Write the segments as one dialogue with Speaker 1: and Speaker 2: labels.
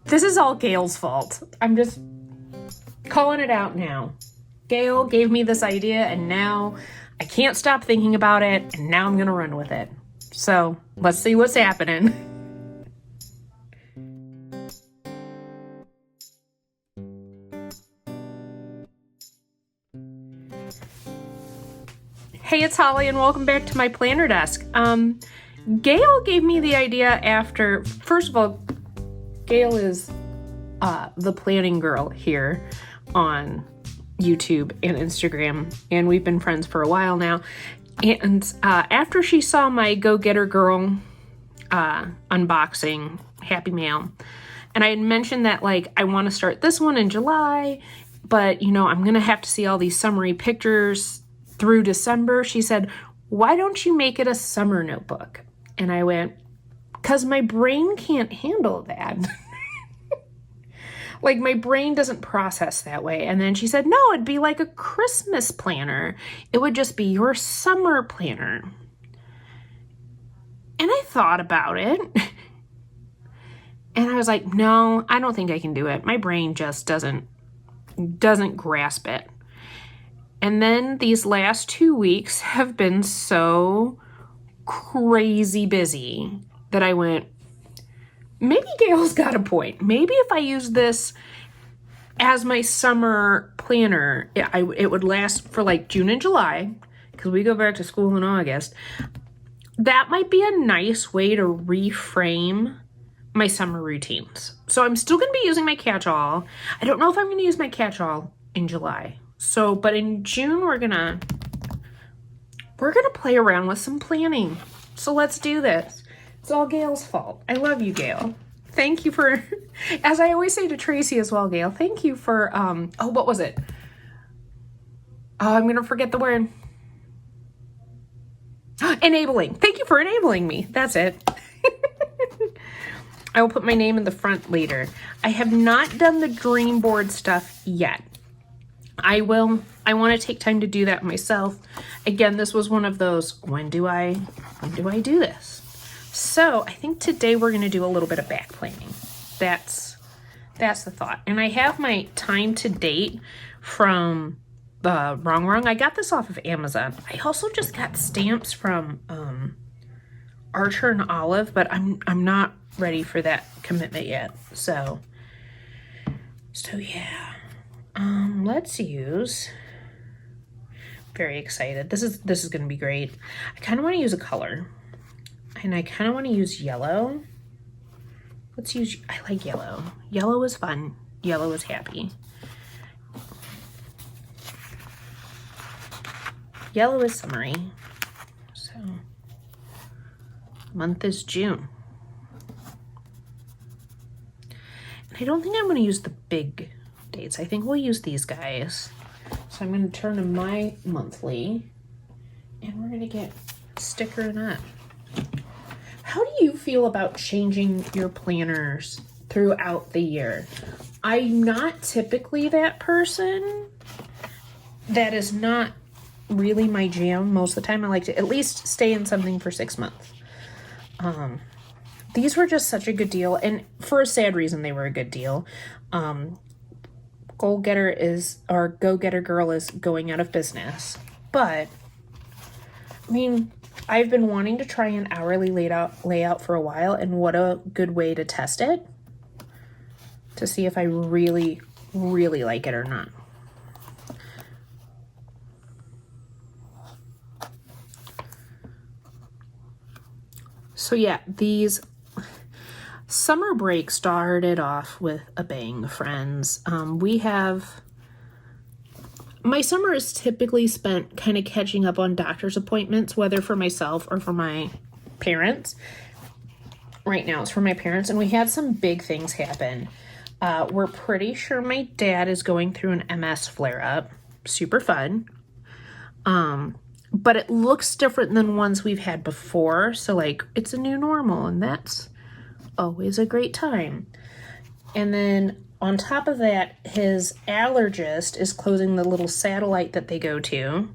Speaker 1: This is all Gail's fault. I'm just calling it out now. Gail gave me this idea, and now I can't stop thinking about it, and now I'm going to run with it. So let's see what's happening. Hey, it's Holly, and welcome back to my planner desk. Gail gave me the idea after, first of all, Gail is the planning girl here on YouTube and Instagram, and we've been friends for a while now. And after she saw my Go Getter Girl unboxing Happy Mail, and I had mentioned that, like, I want to start this one in July, but, you know, I'm going to have to see all these summary pictures through December. She said, why don't you make it a summer notebook? And I went, because my brain can't handle that. Like, my brain doesn't process that way. And then she said, no, it'd be like a Christmas planner. It would just be your summer planner. And I thought about it. And I was like, no, I don't think I can do it. My brain just doesn't grasp it. And then these last 2 weeks have been so crazy busy that I went, maybe Gail's got a point. Maybe if I use this as my summer planner, it would last for like June and July, because we go back to school in August. That might be a nice way to reframe my summer routines. So I'm still going to be using my catch-all. I don't know if I'm going to use my catch-all in July. So, but in June, we're gonna play around with some planning. So let's do this. It's all Gail's fault. I love you, Gail. Thank you for, as I always say to Tracy as well, Gail, thank you for, what was it? Oh, I'm going to forget the word. Enabling. Thank you for enabling me. That's it. I will put my name in the front later. I have not done the dream board stuff yet. I will. I want to take time to do that myself. Again, this was one of those, when do I do this? So I think today we're going to do a little bit of back planning. That's the thought. And I have my time to date from Wrong. I got this off of Amazon. I also just got stamps from Archer and Olive, but I'm not ready for that commitment yet. So yeah. Let's use, very excited. This is going to be great. I kind of want to use a color, and I kind of want to use yellow. I like yellow. Yellow is fun. Yellow is happy. Yellow is summery. So, month is June. And I don't think I'm going to use the big dates. I think we'll use these guys. So I'm going to turn to my monthly, and we're going to get sticker that. How do you feel about changing your planners throughout the year? I'm not typically that person. That is not really my jam. Most of the time I like to at least stay in something for 6 months. These were just such a good deal, and for a sad reason they were a good deal. Go Getter Girl is going out of business. But, I mean, I've been wanting to try an hourly layout for a while, and what a good way to test it. To see if I really, really like it or not. So yeah, these summer break started off with a bang, friends. My summer is typically spent kind of catching up on doctor's appointments, whether for myself or for my parents. Right now it's for my parents, and we had some big things happen. We're pretty sure my dad is going through an MS flare-up. Super fun. But it looks different than ones we've had before. So, like, it's a new normal, and that's always a great time. And then on top of that, his allergist is closing the little satellite that they go to,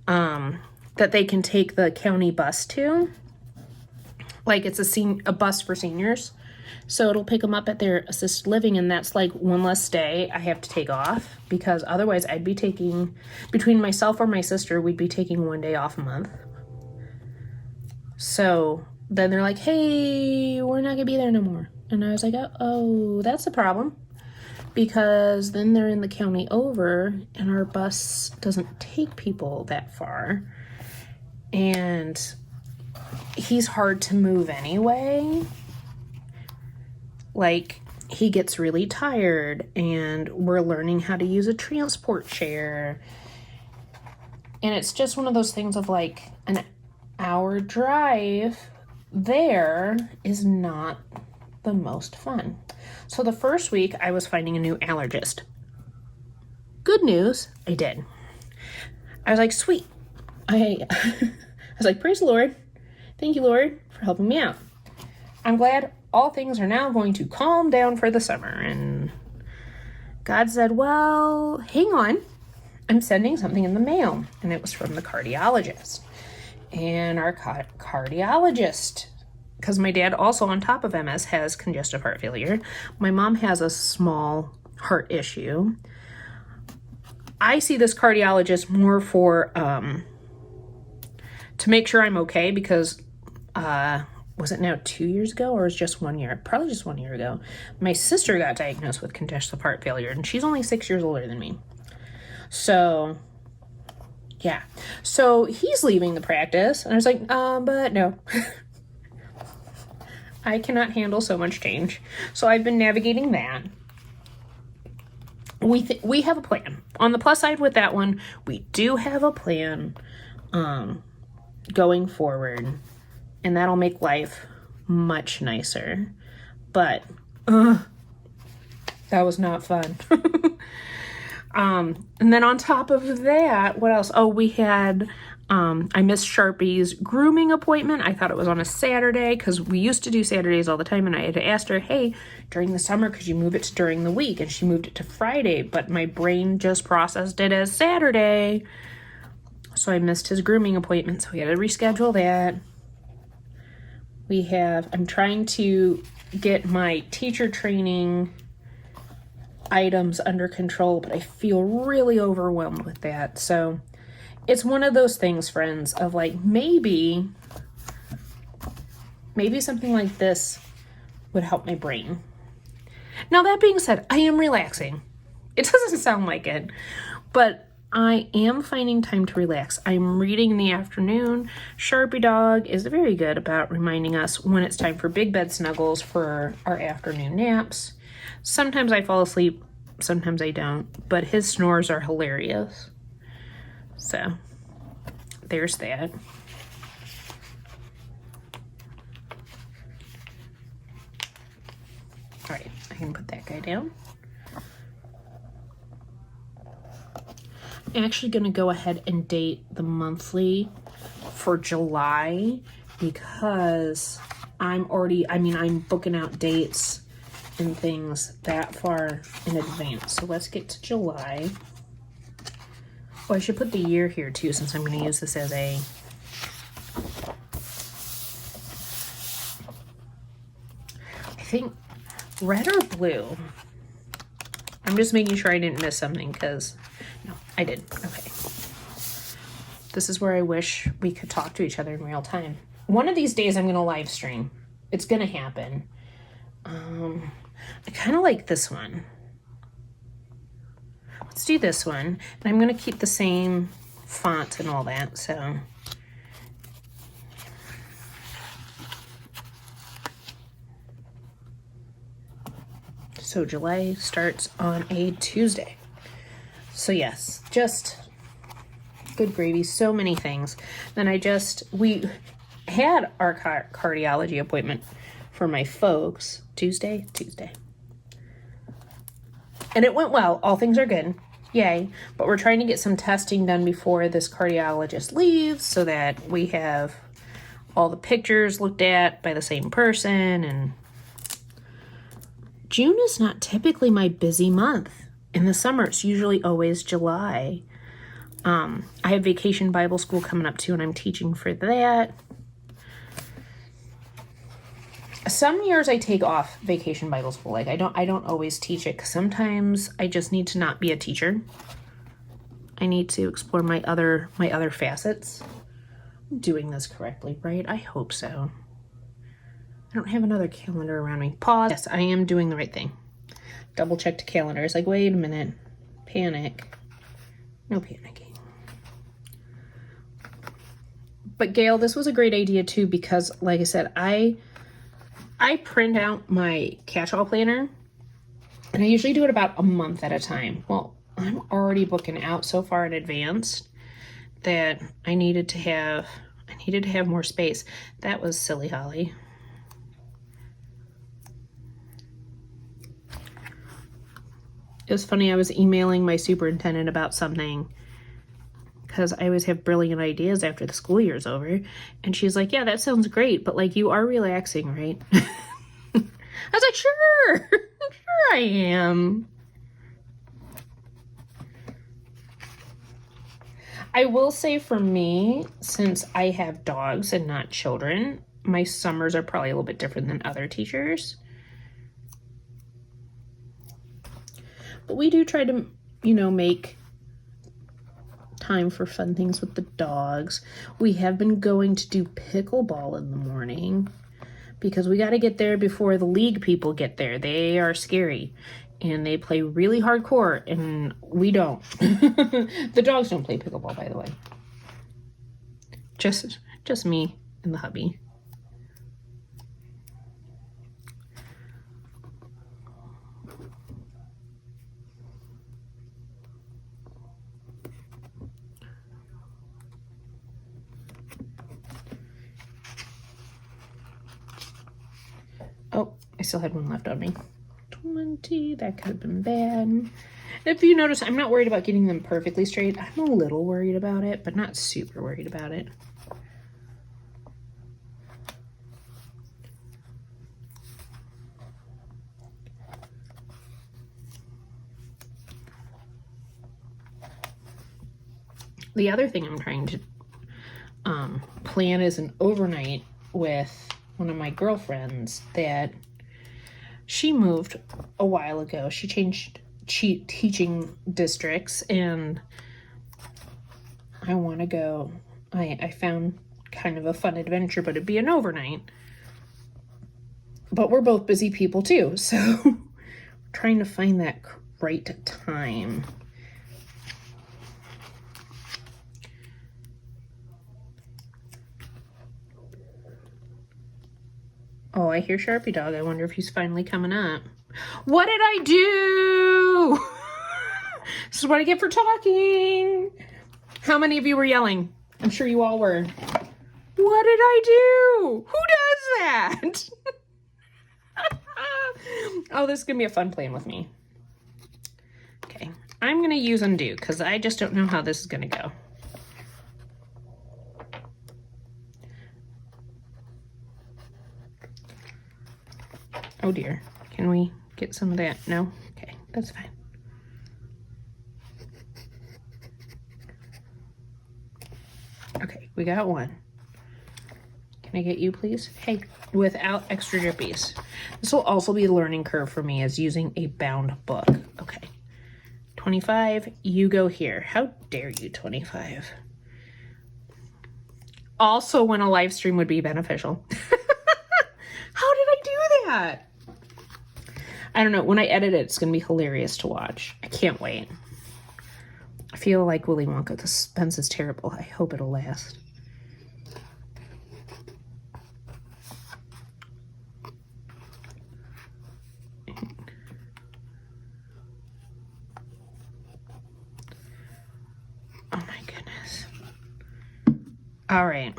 Speaker 1: that they can take the county bus to. Like, it's a bus for seniors. So it'll pick them up at their assisted living, and that's like one less day I have to take off, because otherwise I'd be taking, between myself or my sister, we'd be taking 1 day off a month. So then they're like, hey, we're not gonna be there no more. And I was like, oh, that's a problem, because then they're in the county over and our bus doesn't take people that far. And he's hard to move anyway. Like, he gets really tired, and we're learning how to use a transport chair. And it's just one of those things of like, an hour drive there is not the most fun. So the first week I was finding a new allergist. Good news, I did. I was like, sweet. I was like, praise the Lord. Thank you, Lord, for helping me out. I'm glad all things are now going to calm down for the summer. And God said, well, hang on. I'm sending something in the mail. And it was from the cardiologist. And our cardiologist, because my dad also, on top of MS, has congestive heart failure. My mom has a small heart issue. I see this cardiologist more for, to make sure I'm okay, because, was it now 2 years ago, or was it just 1 year? Probably just 1 year ago. My sister got diagnosed with congestive heart failure, and she's only 6 years older than me. So, yeah. So he's leaving the practice, and I was like, but no. I cannot handle so much change. So I've been navigating that. We have a plan. On the plus side with that one, we do have a plan going forward, and that'll make life much nicer. But that was not fun. And then on top of that, what else? Oh, we had, I missed Sharpie's grooming appointment. I thought it was on a Saturday, because we used to do Saturdays all the time, and I had asked her, hey, during the summer, could you move it to during the week? And she moved it to Friday, but my brain just processed it as Saturday. So I missed his grooming appointment, so we had to reschedule that. I'm trying to get my teacher training items under control, but I feel really overwhelmed with that. So it's one of those things, friends, of like, maybe something like this would help my brain. Now, that being said, I am relaxing. It doesn't sound like it, but I am finding time to relax. I'm reading in the afternoon. Sharpie Dog is very good about reminding us when it's time for big bed snuggles for our afternoon naps. Sometimes I fall asleep, sometimes I don't, but his snores are hilarious. So there's that. All right, I can put that guy down. I'm actually going to go ahead and date the monthly for July, because I'm booking out dates and things that far in advance. So let's get to July. Oh, I should put the year here too, since I'm going to use this as a... I think red or blue. I'm just making sure I didn't miss something, because... No, I did. Okay. This is where I wish we could talk to each other in real time. One of these days I'm going to live stream. It's going to happen. I kind of like this one. Let's do this one. And I'm going to keep the same font and all that. So July starts on a Tuesday. So yes, just good gravy, so many things. Then we had our cardiology appointment for my folks Tuesday. And it went well. All things are good. Yay. But we're trying to get some testing done before this cardiologist leaves, so that we have all the pictures looked at by the same person. And June is not typically my busy month. In the summer, it's usually always July. I have Vacation Bible School coming up too, and I'm teaching for that. Some years I take off Vacation Bible School. Like I don't always teach it, 'cause sometimes I just need to not be a teacher. I need to explore my other facets. I'm doing this correctly, right? I hope so. I don't have another calendar around me. Pause. Yes, I am doing the right thing. Double checked calendar. It's like, wait a minute. Panic. No panicking. But Gail, this was a great idea too, because like I said, I print out my catch-all planner, and I usually do it about a month at a time. Well, I'm already booking out so far in advance that I needed to have more space. That was silly, Holly. It was funny, I was emailing my superintendent about something, because I always have brilliant ideas after the school year's over. And she's like, yeah, that sounds great, but like, you are relaxing, right? I was like, sure, sure I am. I will say for me, since I have dogs and not children, my summers are probably a little bit different than other teachers. But we do try to, make time for fun things with the dogs. We have been going to do pickleball in the morning because we got to get there before the league people get there. They are scary and they play really hardcore, and we don't. The dogs don't play pickleball, by the way. Just me and the hubby. Oh, I still had one left on me. 20, that could have been bad. If you notice, I'm not worried about getting them perfectly straight. I'm a little worried about it, but not super worried about it. The other thing I'm trying to plan is an overnight with one of my girlfriends that she moved a while ago. She changed teaching districts, and I want to go. I found kind of a fun adventure, but it'd be an overnight. But we're both busy people too, so trying to find that right time. Oh, I hear Sharpie Dog. I wonder if he's finally coming up. What did I do? This is what I get for talking. How many of you were yelling? I'm sure you all were. What did I do? Who does that? Oh, this is going to be a fun plan with me. Okay, I'm going to use undo because I just don't know how this is going to go. Oh dear, can we get some of that? No? Okay, that's fine. Okay, we got one. Can I get you, please? Hey, without extra drippies. This will also be a learning curve for me, as using a bound book. Okay, 25, you go here. How dare you, 25? Also, when a live stream would be beneficial. How did I do that? I don't know. When I edit it, it's going to be hilarious to watch. I can't wait. I feel like Willy Wonka. The suspense is terrible. I hope it'll last. Oh my goodness. All right.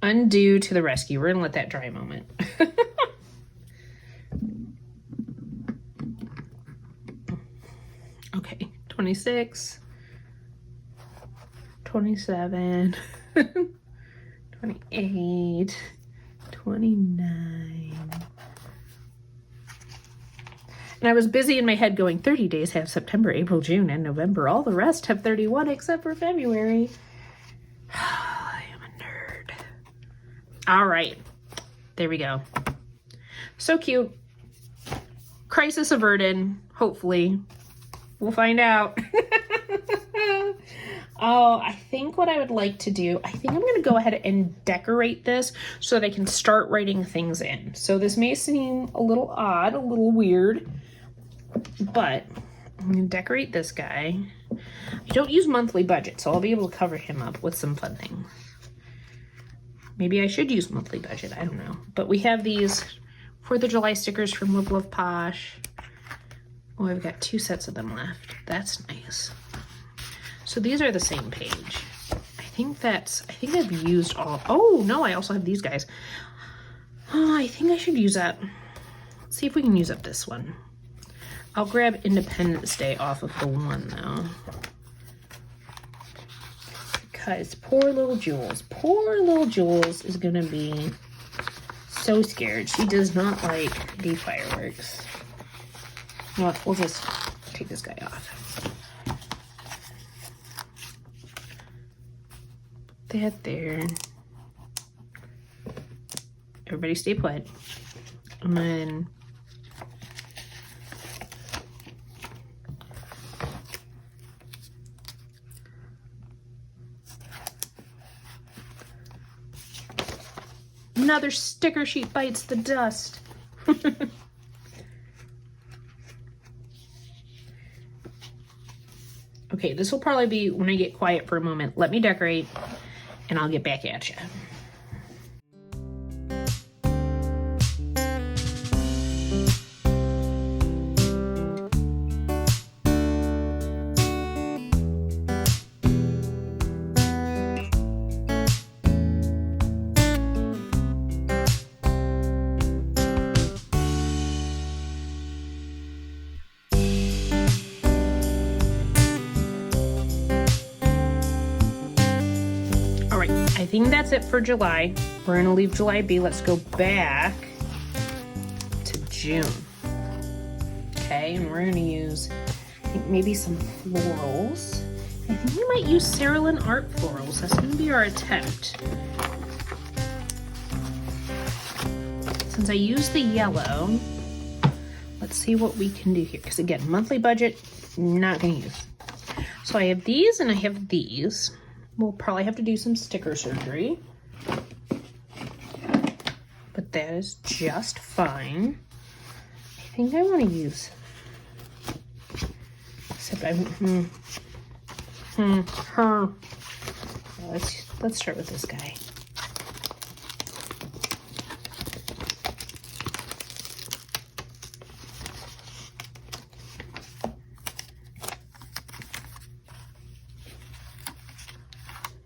Speaker 1: Undo to the rescue. We're going to let that dry a moment. Okay, 26, 27, 28, 29. And I was busy in my head going, 30 days have September, April, June, and November. All the rest have 31 except for February. I am a nerd. All right. There we go. So cute. Crisis averted, hopefully. We'll find out. Oh, I think what I would like to do, I think I'm going to go ahead and decorate this so that I can start writing things in. So this may seem a little odd, a little weird, but I'm going to decorate this guy. I don't use monthly budget, so I'll be able to cover him up with some fun things. Maybe I should use monthly budget, I don't know. But we have these 4th of July stickers from Live Love Posh. Oh, I've got 2 sets of them left. That's nice. So these are the same page. I think I've used all. Oh, no, I also have these guys. Oh, I think I should use up. Let's see if we can use up this one. I'll grab Independence Day off of the one, though. Because poor little Jules is going to be so scared. She does not like the fireworks. You know what? We'll just take this guy off. Put that there. Everybody stay put. And then another sticker sheet bites the dust. Okay, this will probably be when I get quiet for a moment. Let me decorate, and I'll get back at you. I think that's it for July. We're gonna leave July be. Let's go back to June. Okay, and we're gonna use, I think, maybe some florals. I think we might use Sarah Lynn Art florals. That's gonna be our attempt. Since I used the yellow, let's see what we can do here. Because again, monthly budget, not gonna use. So I have these and I have these. We'll probably have to do some sticker surgery, but that is just fine. I think I want to use, except let's start with this guy.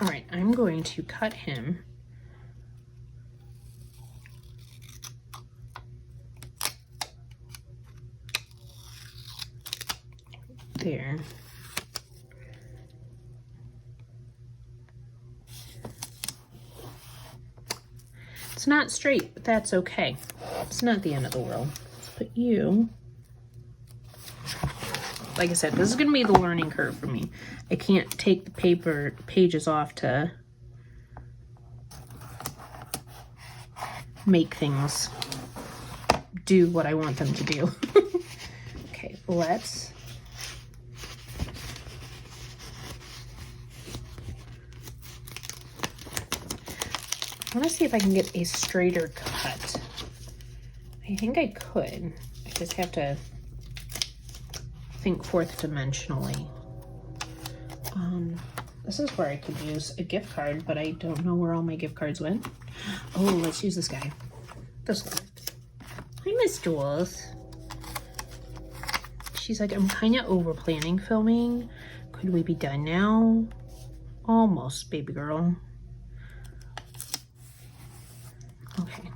Speaker 1: All right, I'm going to cut him there. It's not straight, but that's okay. It's not the end of the world. Let's put you, like I said, this is going to be the learning curve for me. I can't take the pages off to make things do what I want them to do. Okay, let's I want to see if I can get a straighter cut. I think I could. I just have to think 4th dimensionally. This is where I could use a gift card, but I don't know where all my gift cards went. Oh, let's use this guy. This one. Hi, Miss Jules. She's like, I'm kind of over planning filming. Could we be done now? Almost, baby girl. Okay.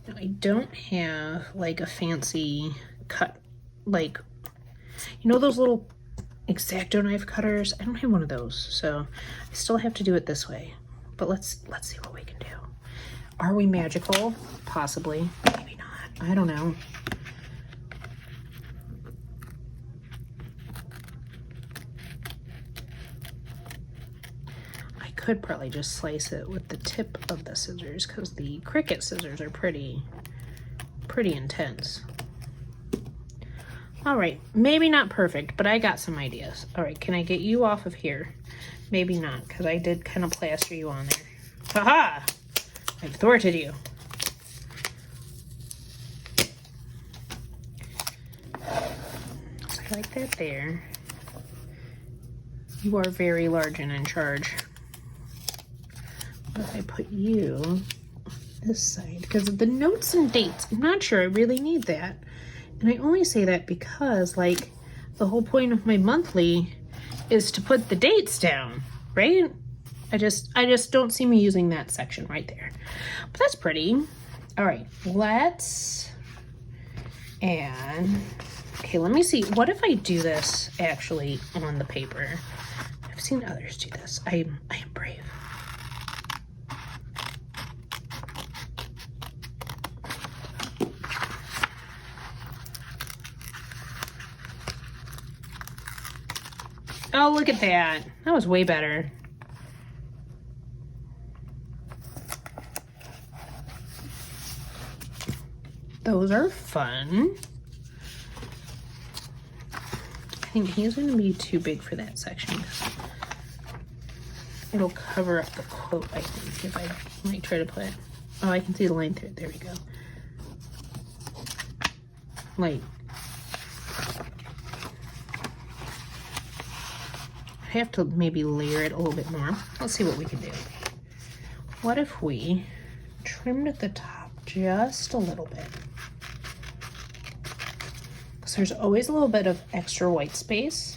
Speaker 1: Now, I don't have like a fancy cut, like, you know those little X-Acto knife cutters? I don't have one of those, so I still have to do it this way. But let's see what we can do. Are we magical? Possibly. Maybe not. I don't know. I could probably just slice it with the tip of the scissors because the Cricut scissors are pretty intense. All right, maybe not perfect, but I got some ideas. All right, can I get you off of here? Maybe not, because I did kind of plaster you on there. Haha! I've thwarted you. So I like that there. You are very large and in charge. But if I put you on this side, because of the notes and dates, I'm not sure I really need that. And I only say that because, like, the whole point of my monthly is to put the dates down, right? I just don't see me using that section right there. But that's pretty. All right, let's add, okay, let me see. What if I do this actually on the paper? I've seen others do this. I am brave. Oh, look at that. That was way better. Those are fun. I think he's going to be too big for that section. It'll cover up the quote, I think, if I might try to put, oh, I can see the line through it. There we go. Like, I have to maybe layer it a little bit more. Let's see what we can do. What if we trimmed at the top just a little bit? Because there's always a little bit of extra white space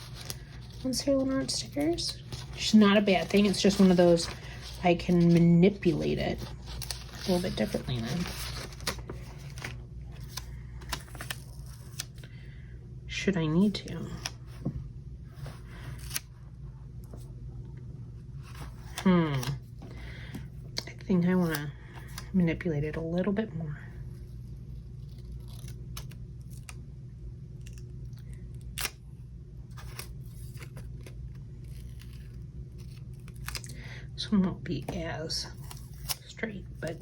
Speaker 1: on Cereal Art stickers. It's not a bad thing. It's just one of those, I can manipulate it a little bit differently then. Should I need to? I think I want to manipulate it a little bit more. This one won't be as straight, but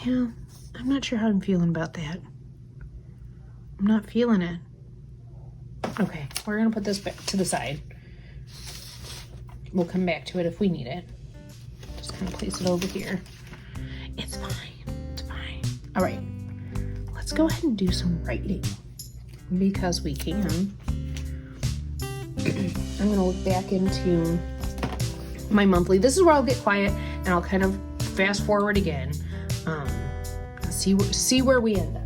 Speaker 1: yeah, I'm not sure how I'm feeling about that. I'm not feeling it. Okay, we're gonna put this back to the side. We'll come back to it if we need it. Just kind of place it over here. It's fine, it's fine. All right, let's go ahead and do some writing because we can. I'm gonna look back into my monthly. This is where I'll get quiet and I'll kind of fast forward again. See where we end up.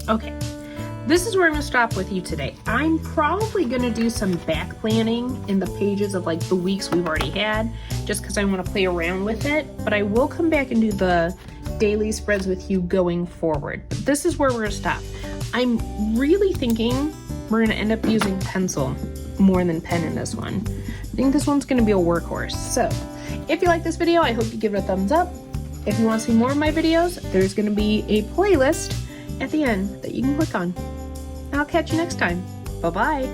Speaker 1: Okay, this is where I'm gonna stop with you today. I'm probably gonna do some back planning in the pages of like the weeks we've already had, just because I wanna play around with it, but I will come back and do the daily spreads with you going forward. But this is where we're gonna stop. I'm really thinking we're gonna end up using pencil more than pen in this one. I think this one's gonna be a workhorse. So if you like this video, I hope you give it a thumbs up. If you wanna see more of my videos, there's gonna be a playlist at the end that you can click on. I'll catch you next time. Bye-bye.